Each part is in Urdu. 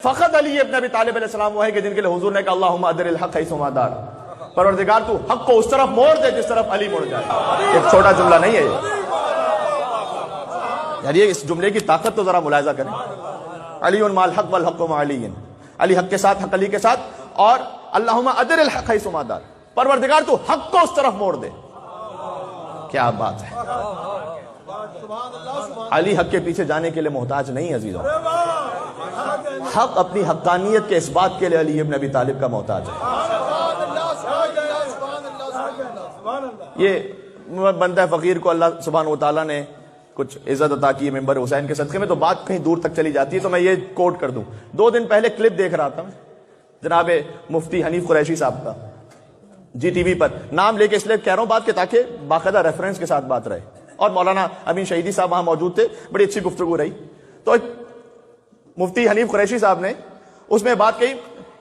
فقط علی ابن ابی طالب علیہ السلام وہ ہے کہ جن کے لیے حضور نے کہا اللہم ادر الحق حیث ما دار، پروردگار تو حق کو اس طرف موڑ دے جس طرف علی مڑ جائے۔ ایک چھوٹا جملہ نہیں ہے یار، یہ اس جملے کی طاقت تو ذرا ملاحظہ کریں۔ علی مع الحق والحق مع علی، علی حق کے ساتھ، حق علی کے ساتھ، اور اللہم ادر الحق حیث ما دار، پروردگار تو حق کو اس طرف موڑ دے۔ کیا بات ہے! علی حق کے پیچھے جانے کے لیے محتاج نہیں عزیزوں، حق اپنی حقانیت کے اس بات کے لیے علی ابن ابی طالب کا محتاج ہے۔ یہ بندہ فقیر کو اللہ سبحانہ وتعالیٰ نے کچھ عزت عطا کی ممبر حسین کے صدقے میں، تو بات کہیں دور تک چلی جاتی ہے، تو میں یہ کوٹ کر دوں۔ 2 دن پہلے کلپ دیکھ رہا تھا میں جناب مفتی حنیف قریشی صاحب کا، جی ٹی وی پر، نام لے کے اس لیے کہہ رہا ہوں بات کہ تاکہ باقاعدہ ریفرنس کے ساتھ بات رہے، اور مولانا امین شہیدی صاحب وہاں موجود تھے، بڑی اچھی گفتگو رہی۔ تو مفتی حنیف قریشی صاحب نے اس میں بات کہی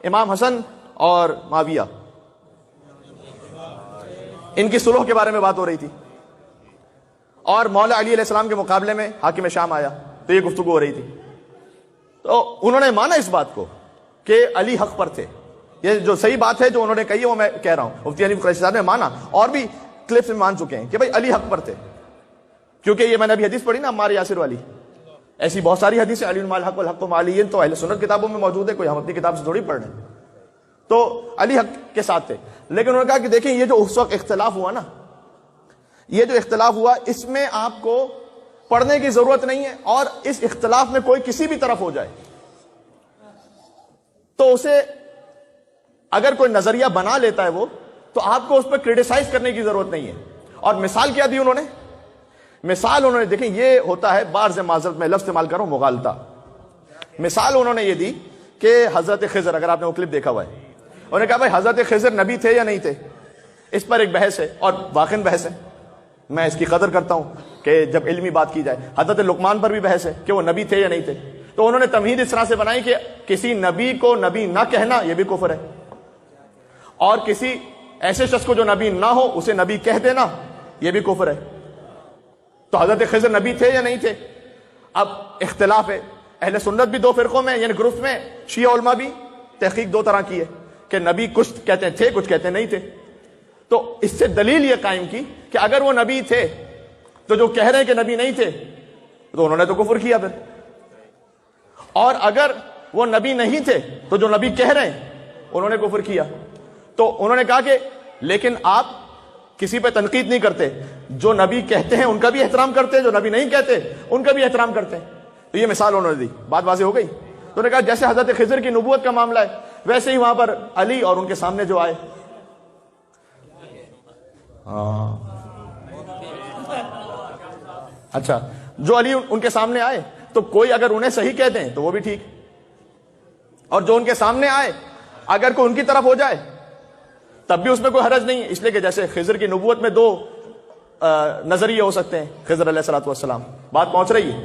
امام حسن اور معاویہ، ان کی صلح کے بارے میں بات ہو رہی تھی، اور مولا علی علیہ السلام کے مقابلے میں حاکم شام آیا، تو یہ گفتگو ہو رہی تھی۔ تو انہوں نے مانا اس بات کو کہ علی حق پر تھے، یہ جو صحیح بات ہے جو انہوں نے کہی ہے وہ میں کہہ رہا ہوں، مفتی حنیف قریشی صاحب نے مانا، اور بھی کلپس میں مان چکے ہیں کہ بھائی علی حق پر تھے، کیونکہ یہ میں نے ابھی حدیث پڑھی نا عمار یاسر والی، ایسی بہت ساری حدیثیں علی مع الحق والحق مع علی، تو اہل سنت کتابوں میں موجود ہے، کوئی ہم اپنی کتاب سے تھوڑی پڑھ رہے ہیں۔ تو علی حق کے ساتھ تھے، لیکن انہوں نے کہا کہ دیکھیں یہ جو اس وقت اختلاف ہوا نا، یہ جو اختلاف ہوا اس میں آپ کو پڑھنے کی ضرورت نہیں ہے، اور اس اختلاف میں کوئی کسی بھی طرف ہو جائے تو اسے اگر کوئی نظریہ بنا لیتا ہے وہ، تو آپ کو اس پہ کریٹیسائز کرنے کی ضرورت نہیں ہے۔ اور مثال کیا دی انہوں نے؟ مثال انہوں نے دیکھیں، یہ ہوتا ہے بارز معذرت میں لفظ استعمال کروں مغالطہ، مثال انہوں نے یہ دی کہ حضرت خضر، اگر آپ نے وہ کلپ دیکھا ہوا ہے، انہوں نے کہا بھائی حضرت خضر نبی تھے یا نہیں تھے، اس پر ایک بحث ہے، اور واقعی بحث ہے، میں اس کی قدر کرتا ہوں کہ جب علمی بات کی جائے۔ حضرت لقمان پر بھی بحث ہے کہ وہ نبی تھے یا نہیں تھے، تو انہوں نے تمہید اس طرح سے بنائی کہ کسی نبی کو نبی نہ کہنا یہ بھی کفر ہے، اور کسی ایسے شخص کو جو نبی نہ ہو اسے نبی کہہ دینا یہ بھی کفر ہے۔ تو حضرت خضر نبی تھے یا نہیں تھے؟ اب اختلاف ہے، اہل سنت بھی 2 فرقوں میں، یعنی گروپ میں، شیعہ علماء بھی تحقیق 2 طرح کی ہے کہ نبی کچھ کہتے تھے، کچھ کہتے نہیں تھے۔ تو اس سے دلیل یہ قائم کی کہ اگر وہ نبی تھے تو جو کہہ رہے ہیں کہ نبی نہیں تھے تو انہوں نے تو کفر کیا پھر، اور اگر وہ نبی نہیں تھے تو جو نبی کہہ رہے ہیں انہوں نے کفر کیا۔ تو انہوں نے کہا کہ لیکن آپ کسی پہ تنقید نہیں کرتے، جو نبی کہتے ہیں ان کا بھی احترام کرتے ہیں، جو نبی نہیں کہتے ان کا بھی احترام کرتے ہیں۔ تو یہ مثال انہوں نے دی، بات واضح ہو گئی۔ تو انہوں نے کہا جیسے حضرت خضر کی نبوت کا معاملہ ہے، ویسے ہی وہاں پر علی اور ان کے سامنے جو آئے، اچھا جو علی ان کے سامنے آئے تو کوئی اگر انہیں صحیح کہہ دیں تو وہ بھی ٹھیک، اور جو ان کے سامنے آئے اگر کوئی ان کی طرف ہو جائے تب بھی اس میں کوئی حرج نہیں ہے، اس لیے کہ جیسے خضر کی نبوت میں 2 نظریے ہو سکتے ہیں، خضر علیہ الصلوۃ والسلام۔ بات پہنچ رہی ہے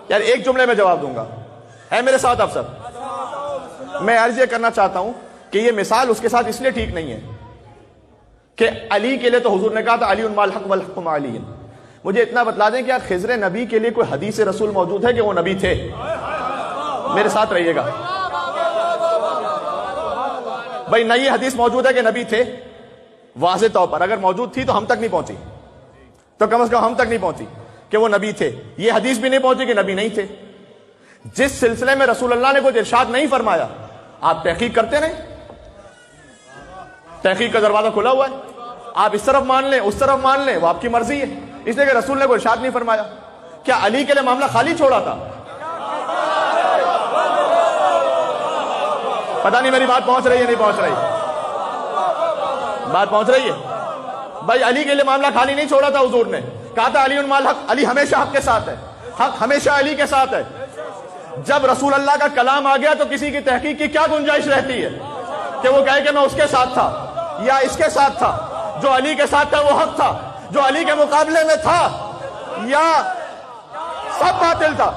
یار؟ ایک جملے میں جواب دوں گا، ہے میرے ساتھ آپ سب؟ میں عرض یہ کرنا چاہتا ہوں کہ یہ مثال اس کے ساتھ اس لیے ٹھیک نہیں ہے کہ علی کے لیے تو حضور نے کہا تھا علی مع الحق والحق مع علی، مجھے اتنا بتلا دیں کہ یار خضر نبی کے لیے کوئی حدیث رسول موجود ہے کہ وہ نبی تھے؟ میرے ساتھ رہیے گا بھائی، نہ یہ حدیث موجود ہے کہ نبی تھے واضح طور پر، اگر موجود تھی تو ہم تک نہیں پہنچی، تو کم از کم ہم تک نہیں پہنچی کہ وہ نبی تھے، یہ حدیث بھی نہیں پہنچی کہ نبی نہیں تھے۔ جس سلسلے میں رسول اللہ نے کوئی ارشاد نہیں فرمایا آپ تحقیق کرتے رہیں، تحقیق کا دروازہ کھلا ہوا ہے، آپ اس طرف مان لیں اس طرف مان لیں وہ آپ کی مرضی ہے، اس لیے کہ رسول نے کوئی ارشاد نہیں فرمایا۔ کیا علی کے لیے معاملہ خالی چھوڑا تھا؟ پتہ نہیں میری بات پہنچ رہی ہے نہیں پہنچ رہی؟ بات پہنچ رہی ہے بھائی؟ علی کے لیے معاملہ خالی نہیں چھوڑا تھا، حضور نے کہا تھا علی مع الحق، علی ہمیشہ حق کے ساتھ ہے، حق ہمیشہ علی کے ساتھ ہے۔ جب رسول اللہ کا کلام آ گیا تو کسی کی تحقیق کی کیا گنجائش رہتی ہے کہ وہ کہے کہ میں اس کے ساتھ تھا یا اس کے ساتھ تھا؟ جو علی کے ساتھ تھا وہ حق تھا، جو علی کے مقابلے میں تھا یا سب باطل تھا؟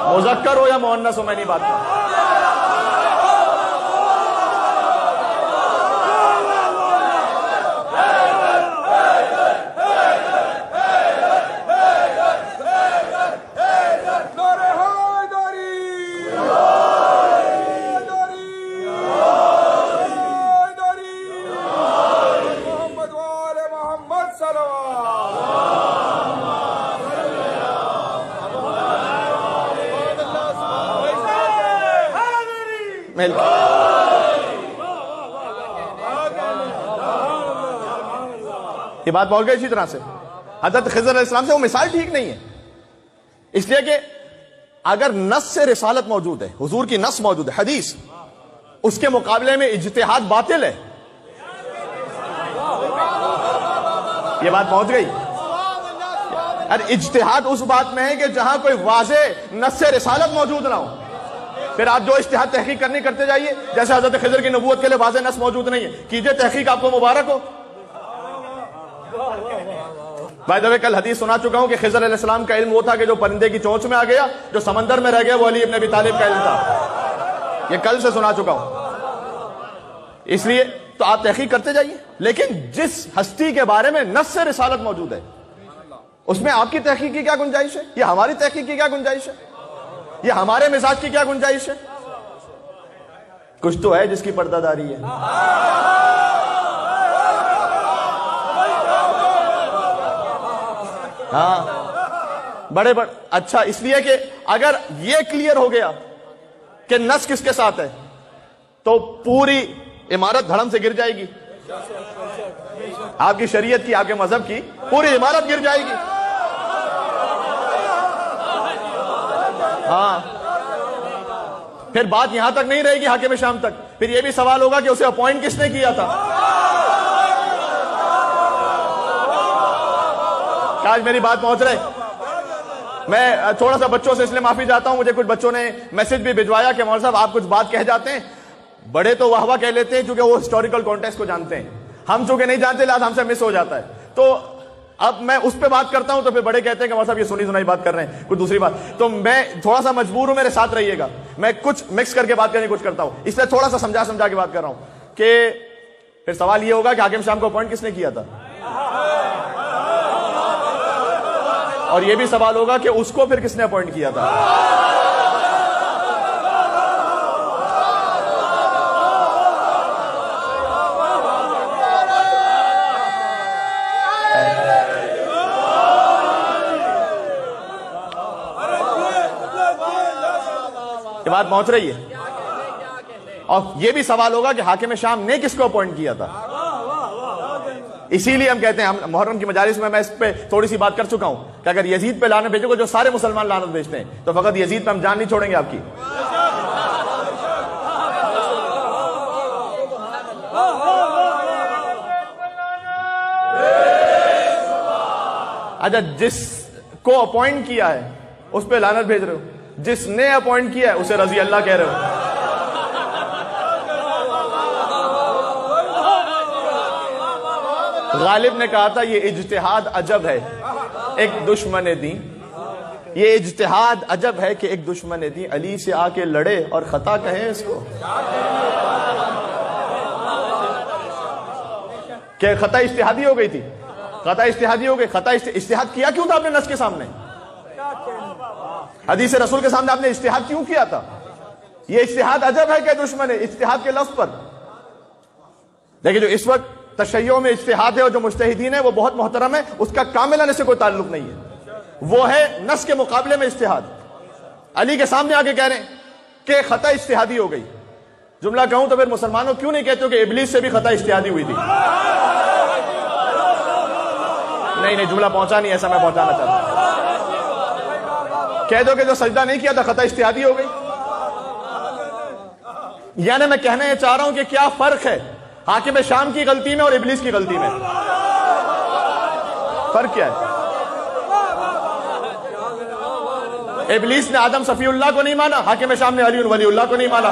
مذکر ہو یا مؤنث ہو میں نہیں بات کرتا۔ محل کی. یہ بات بول گئی اسی طرح سے حضرت خضر علیہ السلام سے وہ مثال ٹھیک نہیں ہے، اس لیے کہ اگر نص سے رسالت موجود ہے، حضور کی نص موجود ہے، حدیث، اس کے مقابلے میں اجتہاد باطل ہے. یہ بات پہنچ گئی. اجتہاد اس بات میں ہے کہ جہاں کوئی واضح نص سے رسالت موجود نہ ہو، پھر آپ جو اجتہاد تحقیق کرنی کرتے جائیے. جیسے حضرت خضر کی نبوت کے لیے واضح نص موجود نہیں ہے، کیجئے تحقیق، آپ کو مبارک ہو. بائی دا وے کل حدیث سنا چکا ہوں کہ خضر علیہ السلام کا علم وہ تھا کہ جو پرندے کی چونچ میں آ گیا، جو سمندر میں رہ گیا وہ علی ابن ابی طالب کا علم تھا. یہ کل سے سنا چکا ہوں. اس لیے تو آپ تحقیق کرتے جائیے، لیکن جس ہستی کے بارے میں نص سے رسالت موجود ہے اس میں آپ کی تحقیق کی کیا گنجائش ہے؟ یہ ہماری تحقیق کی کیا گنجائش ہے؟ یہ ہمارے مزاج کی کیا گنجائش ہے؟ کچھ تو ہے جس کی پردہ داری ہے. ہاں بڑے اچھا، اس لیے کہ اگر یہ کلیئر ہو گیا کہ نص کس کے ساتھ ہے تو پوری عمارت دھڑم سے گر جائے گی. آپ کی شریعت کی، آپ کے مذہب کی پوری عمارت گر جائے گی. ہاں پھر بات یہاں تک نہیں رہے گی حاکم شام تک، پھر یہ بھی سوال ہوگا کہ اسے اپوائنٹ کس نے کیا تھا. آج میری بات پہنچ رہے. میں تھوڑا سا بچوں سے اس لیے معافی چاہتا ہوں، مجھے کچھ بچوں نے میسج بھی بھجوایا کہ مولوی صاحب آپ کچھ بات کہہ جاتے ہیں، بڑے تو واہ واہ کہہ لیتے ہیں چونکہ وہ ہسٹوریکل کانٹیکسٹ کو جانتے ہیں، ہم چونکہ نہیں جانتے لہٰذا ہم سے مس ہو جاتا ہے. تو اب میں اس پہ بات کرتا ہوں تو پھر بڑے کہتے ہیں کہ مولوی صاحب یہ سنی سنائی بات کر رہے ہیں، کچھ دوسری بات. تو میں تھوڑا سا مجبور ہوں، میرے ساتھ رہیے گا، میں کچھ مکس کر کے بات کرنے کی کوشش کرتا ہوں، اس لیے تھوڑا سا سمجھا کے بات کر رہا ہوں کہ پھر سوال یہ ہوگا کہ حاکم شام کو اپوائنٹ کس نے کیا تھا، اور یہ بھی سوال ہوگا کہ اس کو پھر کس نے اپوائنٹ کیا تھا. یہ بات پہنچ رہی ہے. اور یہ بھی سوال ہوگا کہ حاکم شام نے کس کو اپوائنٹ کیا تھا. اسی لیے ہم کہتے ہیں، ہم محرم کی مجالس میں اس پہ تھوڑی سی بات کر چکا ہوں کہ اگر یزید پہ لعنت بھیجو گے، جو سارے مسلمان لعنت بھیجتے ہیں، تو فقط یزید پہ ہم جان نہیں چھوڑیں گے آپ کی. اچھا، جس کو اپوائنٹ کیا ہے اس پہ لعنت بھیج رہے ہو، جس نے اپوائنٹ کیا ہے اسے رضی اللہ کہہ رہے ہو. غالب نے کہا تھا یہ اجتہاد عجب ہے ایک دشمن دین، یہ اجتہاد عجب ہے کہ ایک دشمن دین علی سے آ کے لڑے اور خطا کہیں اس کو کہ خطا اجتہادی ہو گئی تھی. خطا اجتہادی ہو گئی. خطا اجتہاد کیا کیوں تھا آپ نے نص کے سامنے، حدیث رسول کے سامنے آپ نے اجتہاد کیوں کیا تھا؟ یہ اجتہاد عجب ہے کہ دشمن ہے اجتہاد کے لفظ پر. لیکن جو اس وقت تشیع میں اجتہاد ہے اور جو مجتہدین ہے وہ بہت محترم ہے، اس کا کاملاً اس سے کوئی تعلق نہیں ہے. وہ ہے نص کے مقابلے میں اجتہاد. علی کے سامنے آگے کہہ رہے ہیں کہ خطا اجتہادی ہو گئی. جملہ کہوں تو پھر مسلمانوں کیوں نہیں کہتے ہو کہ ابلیس سے بھی خطا اجتہادی ہوئی تھی؟ نہیں جملہ پہنچا نہیں، ایسا میں پہنچانا چاہتا ہوں. کہہ دو کہ جو سجدہ نہیں کیا تھا خطا اجتہادی ہو گئی. یعنی میں کہنا یہ چاہ رہا ہوں کہ کیا فرق ہے حاکم شام کی غلطی میں اور ابلیس کی غلطی میں؟ فرق کیا ہے؟ ابلیس نے آدم صفی اللہ کو نہیں مانا، حاکم شام نے علی ولی اللہ کو نہیں مانا.